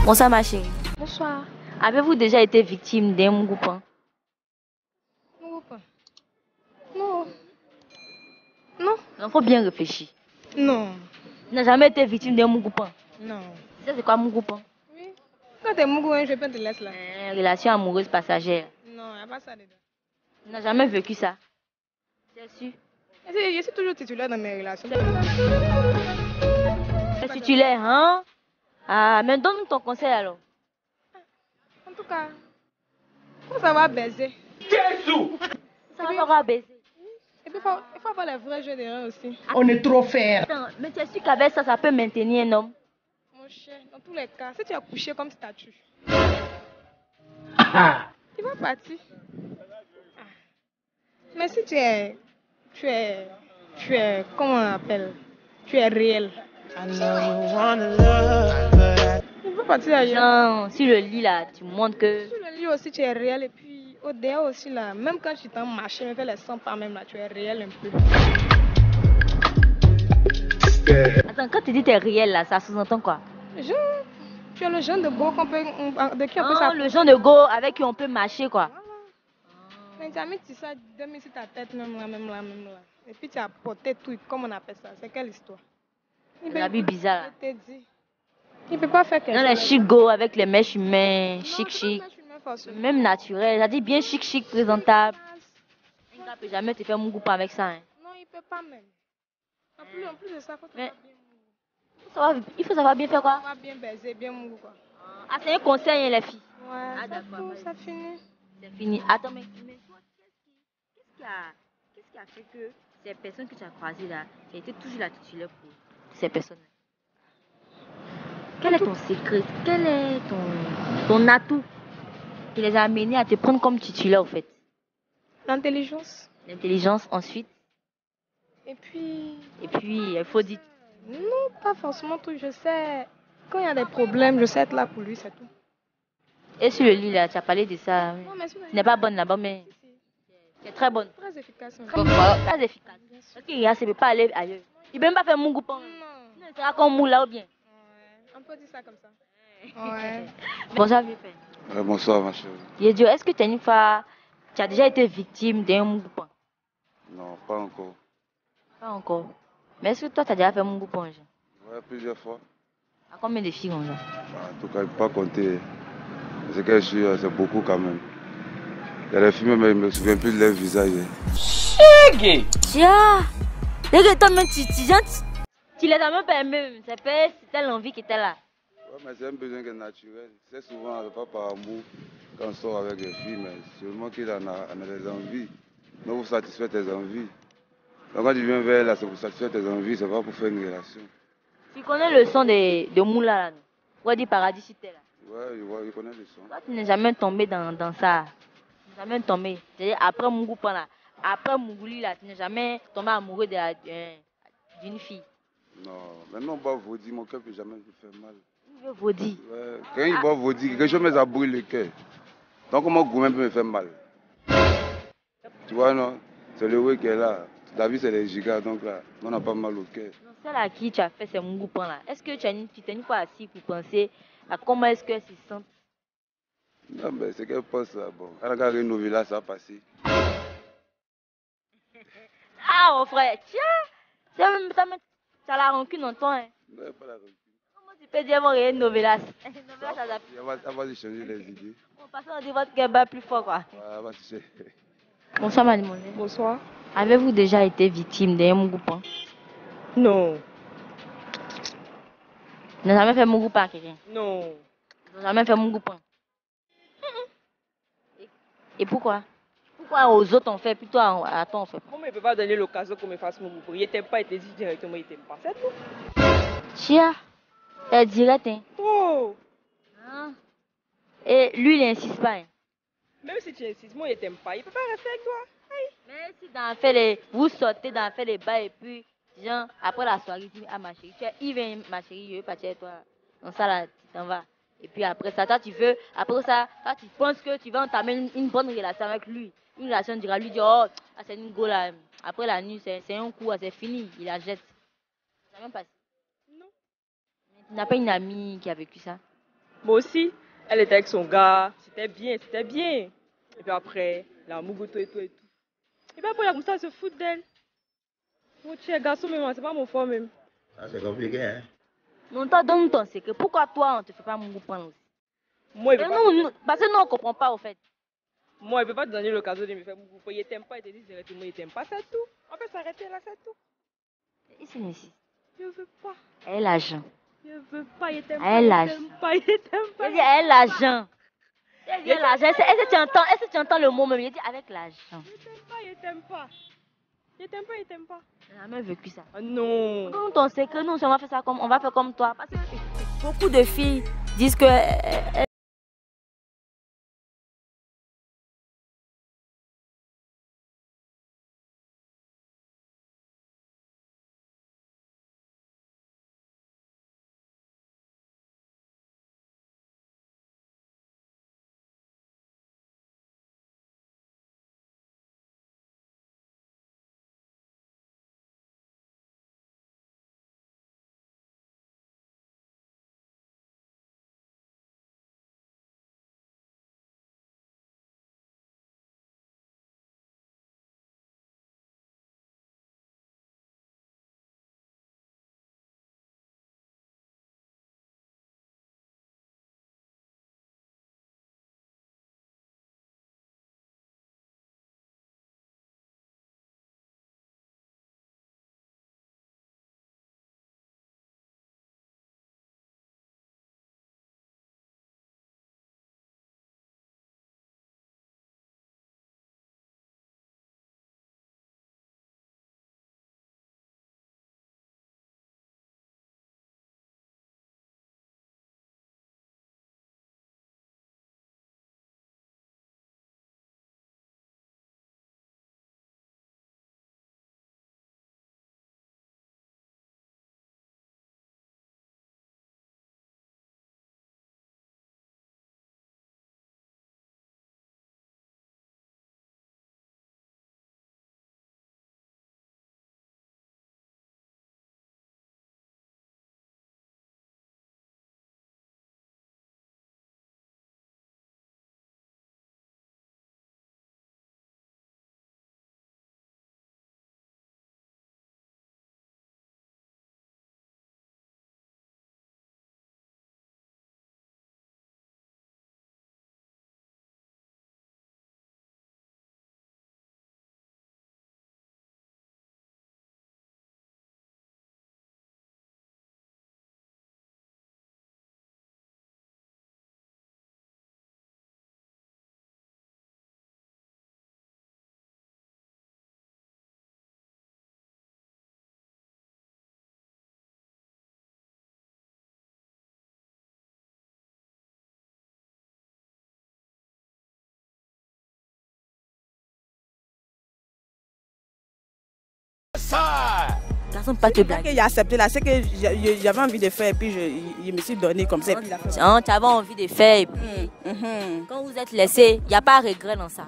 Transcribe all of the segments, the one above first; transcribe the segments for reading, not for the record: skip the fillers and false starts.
Bonsoir ma chérie. Bonsoir. Avez-vous déjà été victime d'un Mungoupin? Mungoupin? Non. Non. Il faut bien réfléchir. Non. Tu n'as jamais été victime d'un Mungoupin? Non. Ça c'est quoi Mungoupin? Oui. Quand t'es Mungoupin, je peux te laisser là. Relation amoureuse passagère. Non, il n'y a pas ça dedans. Tu n'as jamais vécu ça? C'est sûr. Je suis toujours titulaire dans mes relations. C'est titulaire, hein? Ah, mais donne-nous ton conseil alors. En tout cas, faut savoir baiser. Jésus! Ça va savoir baiser. Et puis, il faut avoir les vrais jeux d'erreur aussi. On est trop faire. Mais tu es sûr qu'avec ça, ça peut maintenir un homme? Mon cher, dans tous les cas, si tu es couché comme statue, Ah. tu vas partir. Ah. Mais si tu es, comment on appelle? Tu es réel. Tu peux partir ailleurs. Non, sur le lit là, tu montres que... Sur le lit aussi, tu es réel. Et puis, au dehors aussi, là, même quand tu t'en marches, même fais les 100 pas même là, tu es réel un peu. Attends, quand tu dis t'es réel là, ça sous-entend quoi? Genre, tu es le genre de go de qui on peut s'appeler. Le genre de go avec qui on peut marcher quoi. Mais tu as mis ça, mis sur ta tête même là. Et puis tu as porté tout, comme on appelle ça. C'est quelle histoire? C'est la vie bizarre. Je t'ai dit. Il ne peut pas faire quelque chose. Non, les chic go avec les mèches humaines, chic. Non, même naturel, ça dit bien chic, présentable. Un gars peut jamais te faire mon groupe avec ça. Hein. Non, il ne peut pas même. En plus de ça, il faut savoir bien faire quoi? Savoir bien baiser, bien mou quoi. Ah, c'est un conseil, hein, les filles. Ouais, ah, d'accord. Ça finit. C'est fini. Attends, mais toi, qu'est-ce qui a fait que ces personnes que tu as croisées là, tu as été toujours la titulaire pour ces personnes-là? Quel est ton secret? Quel est ton atout qui les a amenés à te prendre comme titulaire, en fait? L'intelligence. L'intelligence, ensuite. Et puis, il faut dire... Non, pas forcément tout. Je sais, quand il y a des problèmes, je sais être là pour lui, c'est tout. Et sur le lit, là, tu as parlé de ça. Non, mais tu n'es pas bonne là-bas, mais c'est très bonne. Très efficace. Très efficace. Parce qu'il ne peut pas aller ailleurs. Il ne peut même pas faire mon goupon. Non. Il sera comme moula ou bien. Ouais. On peut dire ça comme ça. Ouais. Bonsoir, vieux père. Bonsoir, ma chérie. Yedio, est-ce que tu as déjà été victime d'un mougoupan? Non, pas encore. Pas encore. Mais est-ce que toi, tu as déjà fait mon goupon? Ouais, plusieurs fois. À combien de filles on a? En tout cas, il ne faut pas compter. C'est que je suis, c'est beaucoup quand même. Il y a des filles, mais je ne me souviens plus de leur visage. Chégué! Tiens! Regarde, toi-même, tu les as même pas aimés. C'était l'envie qui était là. Ouais, mais c'est un besoin qui est naturel. C'est souvent, pas par amour, quand on sort avec les filles, mais seulement qu'il en a des envies. Donc, pour satisfaire tes envies. Donc, quand tu viens vers là, c'est pour satisfaire tes envies, c'est pas pour faire une relation. Tu connais le son de Moula là? On va dire Paradis Cité là. Ouais, je connais le son. Toi, tu n'es jamais tombé dans ça. Tu n'es jamais tombé. C'est-à-dire, après mon groupe là, après Mougouli là, tu n'es jamais tombé amoureux d'une fille. Non, maintenant, on boit Vaudi, mon cœur ne peut jamais me faire mal. Vaudi? Ouais, quand il boit Vaudi, quelque chose me brûle le cœur. Donc, comment gourmet peut me faire mal? Tu vois, non? C'est le oui qui est là. La vie, c'est les gigas, donc là, on n'a pas mal au cœur. Celle à qui tu as fait ces mougoupan là, est-ce que tu t'es une fois assis pour penser à comment est-ce qu'elle se sent? Non, mais c'est qu'elle pense là, bon. Elle a rénové là, ça a passé. Ah, mon frère, tiens! Ça la rancune en toi, hein? Non, pas la rancune. Comment tu peux dire mon novelas? Elle va changer les idées. On passe à dire votre gueule plus fort, quoi. Ouais, va chercher. Bonsoir, mademoiselle. Bonsoir. Avez-vous déjà été victime d'un mougoupan? Non. Tu n'as jamais fait mougoupan à quelqu'un? Non. Tu n'as jamais fait mougoupan? Et pourquoi? Pourquoi aux autres on fait, plutôt à toi on fait pas? Comment il ne peut pas donner l'occasion qu'on me fasse mon mougoupan? Il t'aime pas, il te dit directement, il t'aime pas. C'est tout. Chia, c'est direct, hein? Oh! Hein? Et lui, il n'insiste pas, hein? Même si tu insistes, moi, il t'aime pas. Il ne peut pas rester avec toi. Aïe. Mais si vous sortez dans faire les bas et puis, genre, après la soirée, tu dis, ah ma chérie, il vient ma chérie, je veux partir avec toi. Donc ça là, tu t'en vas. Et puis après ça, toi tu penses que tu vas entamer une bonne relation avec lui. Une relation dira lui dire, oh, ah, c'est une go là. Après la nuit, c'est un coup, c'est fini, il la jette. Ça va même passer. Non. Tu n'as pas une amie qui a vécu ça? Moi aussi, elle était avec son gars. C'était bien, c'était bien. Et puis après, la Muguto et tout et tout. Et puis après, il a commencé à se foutre d'elle. Mon cher garçon, mais moi, c'est pas mon fort même. Ça, c'est compliqué, hein. Non, toi, donne ton secret. Pourquoi toi, on ne te fait pas mon prendre aussi? Moi, il Et veut pas, nous, parce que nous, on ne comprend pas, au fait. moi, il veut pas te donner l'occasion de me faire Muguto. Il t'aime pas, il te dit directement, il t'aime pas, c'est tout. On peut s'arrêter là, c'est tout. Ici. Je veux pas. Elle est l'argent. Je veux pas, il t'aime pas. Elle Il lâche. t'aime pas, il t'aime Je pas. dis, elle est l'argent. Elle dit l'argent. Est-ce que tu entends le mot même? Je dis, avec l'argent. Il t'aime pas, il t'aime pas. Il t'aime pas, il t'aime pas. On n'a jamais vécu ça. Ah non. Donne ton secret. Nous, on va faire ça comme, on va faire comme toi. Parce que beaucoup de filles disent que garçon, pas te blaguer. J'ai accepté là, c'est que j'avais envie de faire et puis je me suis donné comme ça. Hein, tu avais envie de faire et puis quand vous êtes laissé, il n'y a pas de regret dans ça.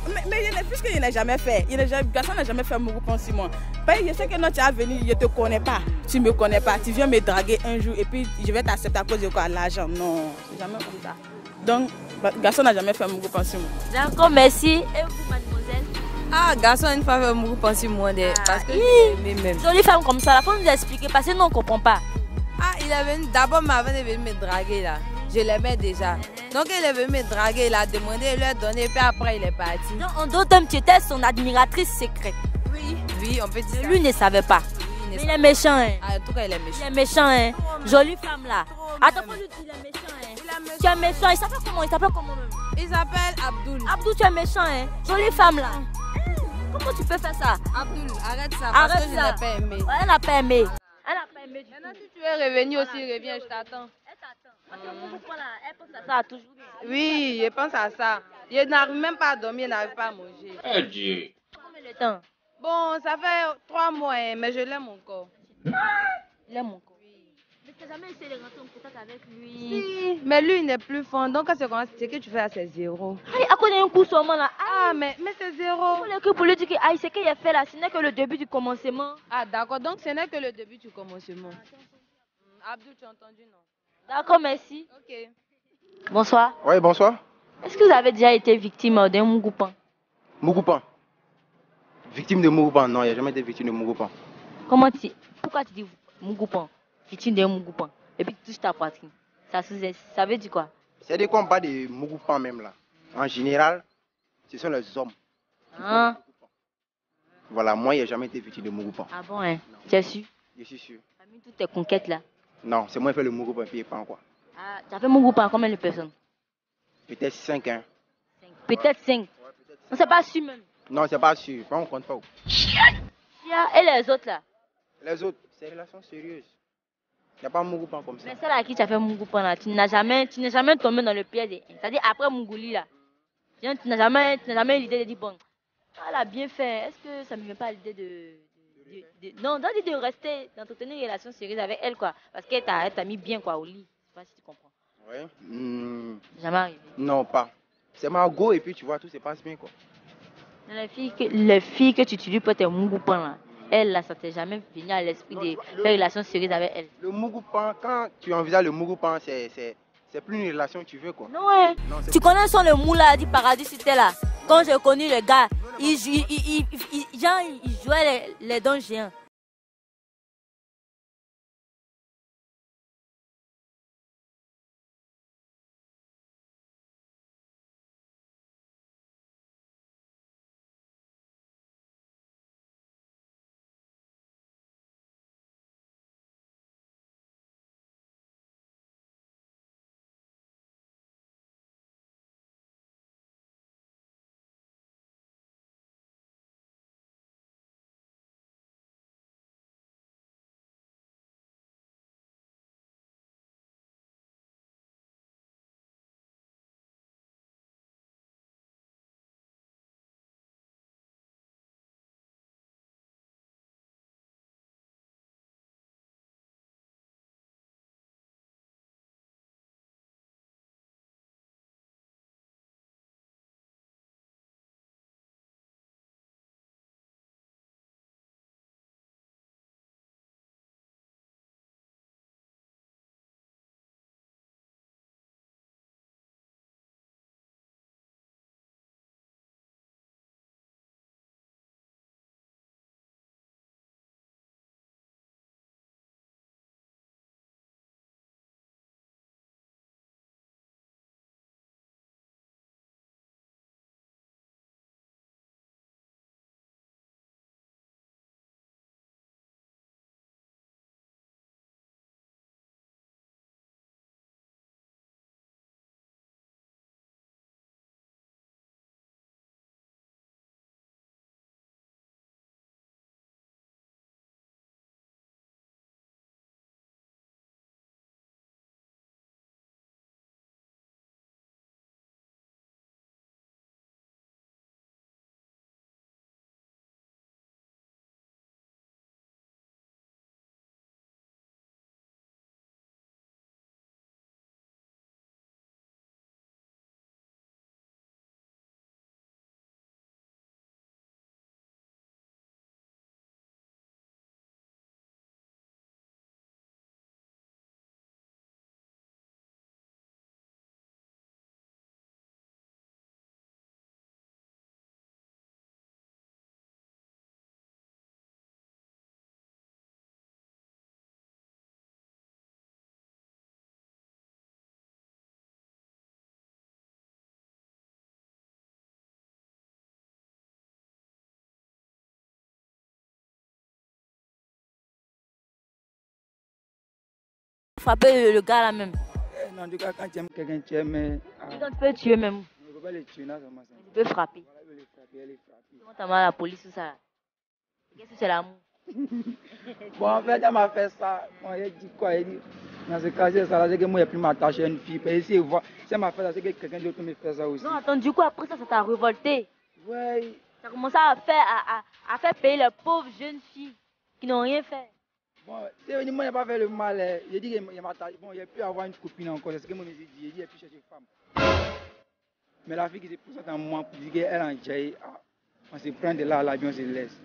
Mais puisque je n'ai jamais fait, personne n'a jamais fait mon groupe sur moi. Je sais que non, tu es venu, je ne te connais pas, tu ne me connais pas, tu viens me draguer un jour et puis je vais t'accepter à cause de quoi? L'argent. Non, c'est jamais comme ça. Donc, garçon n'a jamais fait mon groupe sur moi. D'accord, merci. Et vous, mademoiselle? Ah, garçon, une fois fait mon groupe sur moi, parce que j'ai même. Jolie femme comme ça, il faut nous expliquer parce que nous on ne comprend pas. Ah, il est venu, d'abord, avant de venir me draguer là. Je l'aimais déjà. Donc il est venu me draguer, il a demandé, il lui a donné, puis après il est parti. Donc en d'autres termes, tu étais son admiratrice secrète. Oui, on peut dire ça. Lui ne savait pas. Mais il est méchant, hein. Ah, en tout cas, il est méchant. Il est méchant, hein. Jolie femme là. Attends, faut lui dire, il est méchant, hein. Tu es méchant, il s'appelle comment même? Il s'appelle Abdul. Abdul, tu es méchant, hein. Jolie femme là. Comment tu peux faire ça? Abdul, arrête ça, parce que je n'ai pas aimé. Ouais, elle n'a pas aimé. Elle n'a pas aimé du tout. Maintenant, si tu es revenu aussi, reviens, je t'attends. Elle t'attend. Parce que pourquoi là, elle pense à ça toujours. Oui, je pense à ça. Je n'arrive même pas à dormir, je n'arrive pas à manger. Eh Dieu. Combien de temps? Bon, ça fait 3 mois, mais je l'aime encore. Il aime encore. Mais tu n'as jamais essayé de rentrer en contact avec lui? Si, mais lui, il n'est plus fort. Donc, quand c'est comme ça, c'est que tu fais à ses zéros. Aïe, à cause d'un coup seulement là. Ah, mais c'est zéro. Pour l'écrit pour lui dire que aïe, ce qu'il a fait là, ce n'est que le début du commencement. Ah, d'accord. Donc, ce n'est que le début du commencement. Abdul, tu as entendu, non? D'accord, merci. Ok. Bonsoir. Oui, bonsoir. Est-ce que vous avez déjà été victime d'un Mugupan? Mugupan. Victime de Mugupan? Non, il n'y a jamais été victime de Mugupan. Pourquoi tu dis Mugupan? Victime d'un Mugupan. Et puis tu touches ta poitrine. Ça veut dire quoi? C'est des combats de Mugupan même là. En général, ce sont les hommes. Hein? Voilà, moi, il n'y a jamais été victime de Mugupan. Ah bon, hein? Tu es sûr? Je suis sûr. Tu as mis toutes tes conquêtes là? Non, c'est moi qui fais le Mugupan et pas quoi. Ah, tu as fait Mugupan combien de personnes? Peut-être 5, hein. Peut-être 5. On sait pas sûr même. Non, c'est pas sûr. On compte pas. Et les autres là? Les autres, c'est des relations sérieuses. Il n'y a pas Mugupan comme ça. Mais celle à qui tu as fait Mugupan là, tu n'es jamais tombé dans le piège. C'est-à-dire après Muguli là. Tu n'as jamais l'idée de dire bon, elle a bien fait. Est-ce que ça ne me vient pas l'idée non, de rester, d'entretenir une relation sérieuse avec elle quoi. Parce qu'elle t'a mis bien quoi au lit. Je sais pas si tu comprends. Oui. Jamais arrivé. Non, pas. C'est Margot et puis tu vois, tout se passe bien quoi. Les filles que tu utilises pour tes Mugupan là, elle là, ça t'est jamais venu à l'esprit de faire une relation sérieuse avec elle. Le Mugupan, quand tu envisages le Mugupan, c'est plus une relation que tu veux quoi. Non ouais. Tu connais son le moula du paradis c'était là. Quand j'ai connu le gars, il jouait les dons géants. Frapper le gars là même. Non, en tout cas, quand tu aimes quelqu'un, tu aimes. Quand tu peux tuer même. On ne peut pas le tuer, non, seulement ça. Tu peux frapper. Voilà, il veut le frapper, elle est frappée. Comment t'as mal à la police ou ça? Qu'est-ce que c'est l'amour? Bon, en fait, elle m'a fait ça. Bon, elle dit quoi? Elle dit, dans ce cas, c'est ça, c'est que moi, je n'ai plus m'attacher à une fille. Et si elle m'a fait ça, c'est que quelqu'un d'autre me fait ça aussi. Non, attends, du coup, après ça t'a révolté. Ouais. Ça a commencé à faire payer les pauvres jeunes filles qui n'ont rien fait. Bon, c'est venu, moi, je n'ai pas fait le mal. J'ai dit qu'il m'a attaché. Bon, il a pu avoir une copine encore. C'est ce que moi, j'ai dit. J'ai dit, il a pu chercher une femme. Mais la fille qui se présente à moi pour dire qu'elle a un jaillit, on se prend de là à la vie, on se laisse.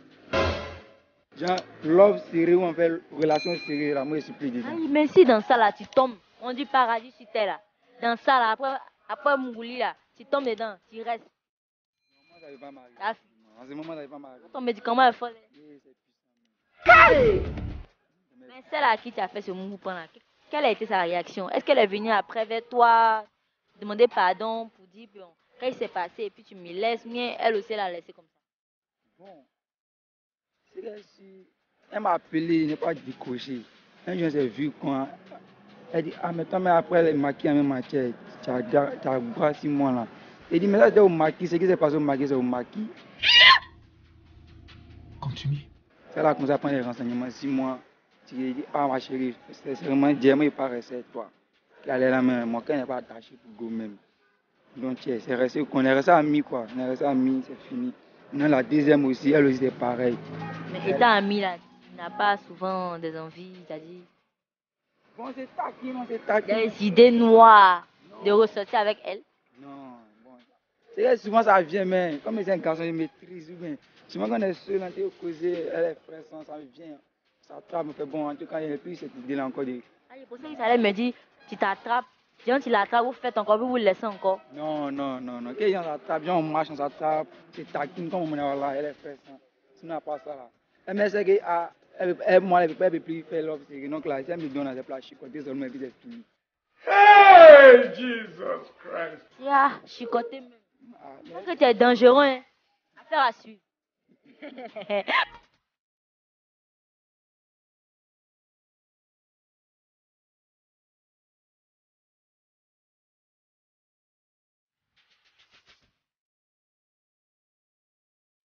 Genre, love sérieux, on fait relation sérieuse, là, moi je suis plus dedans. Ah, mais si dans ça là, tu tombes, on dit paradis sur terre là. dans ça là, après Mougouli là, tu tombes dedans, tu restes. Moi, ça ne va pas m'arriver. Ah. En ce moment, ça ne va pas m'arriver. Ton médicament est fort. Oui, c'est puissant. Mais celle à qui tu as fait ce mouvement là, quelle a été sa réaction? Est-ce qu'elle est venue après vers toi, demander pardon pour dire bon, qu'est-ce qui s'est passé et puis tu me laisses, mais elle aussi elle a laissé comme ça? Bon, c'est que si elle m'a appelé, il n'est pas décroché. Un jour, j'ai vu quand elle dit, ah, mais toi, mais après, elle est maquillée en même matière, tu as boire 6 mois là. Elle dit, mais là, c'était au maquis, ce qui s'est passé au maquis, c'est au maquis. Continue. C'est là qu'on commencé à prendre les renseignements, 6 mois. Tu dis, ah, ma chérie, c'est vraiment Dieu, mais il pas resté toi. Il allait là, mais mon cœur n'est pas attaché pour go même. Donc, c'est resté, on est resté amis, quoi. On est resté amis, c'est fini. Non, la deuxième aussi, elle aussi, c'est pareil. Mais étant ami là, tu n'as pas souvent des envies, c'est-à-dire Bon, c'est taquin, c'est taquin. des idées noires de ressortir avec elle? Non, bon. C'est que souvent ça vient, mais comme c'est un garçon, il maîtrise. Ou bien, souvent quand on est seul, on est causé, elle est fraîche, ça vient. Ça attrape, on fait bon, en tout cas, il n'y a plus cette idée-là encore de. Ah, je pensais qu'il allait me dire, tu t'attrapes. Quand tu l'attrapes, vous faites encore, vous laissez encore. Non. Quand les gens s'attrapent, on marche, on s'attrape, c'est taquin, comme on est là, elle est fraîche. Sinon, pas ça là. Mais c'est que, moi, elle ne peut plus faire l'offre. Donc là, si elle me donne, elle peut chicoter seulement, et puis c'est fini. Hey, Jesus Christ. Ah, chicoté même. Parce que tu es dangereux, hein. Affaire à suivre.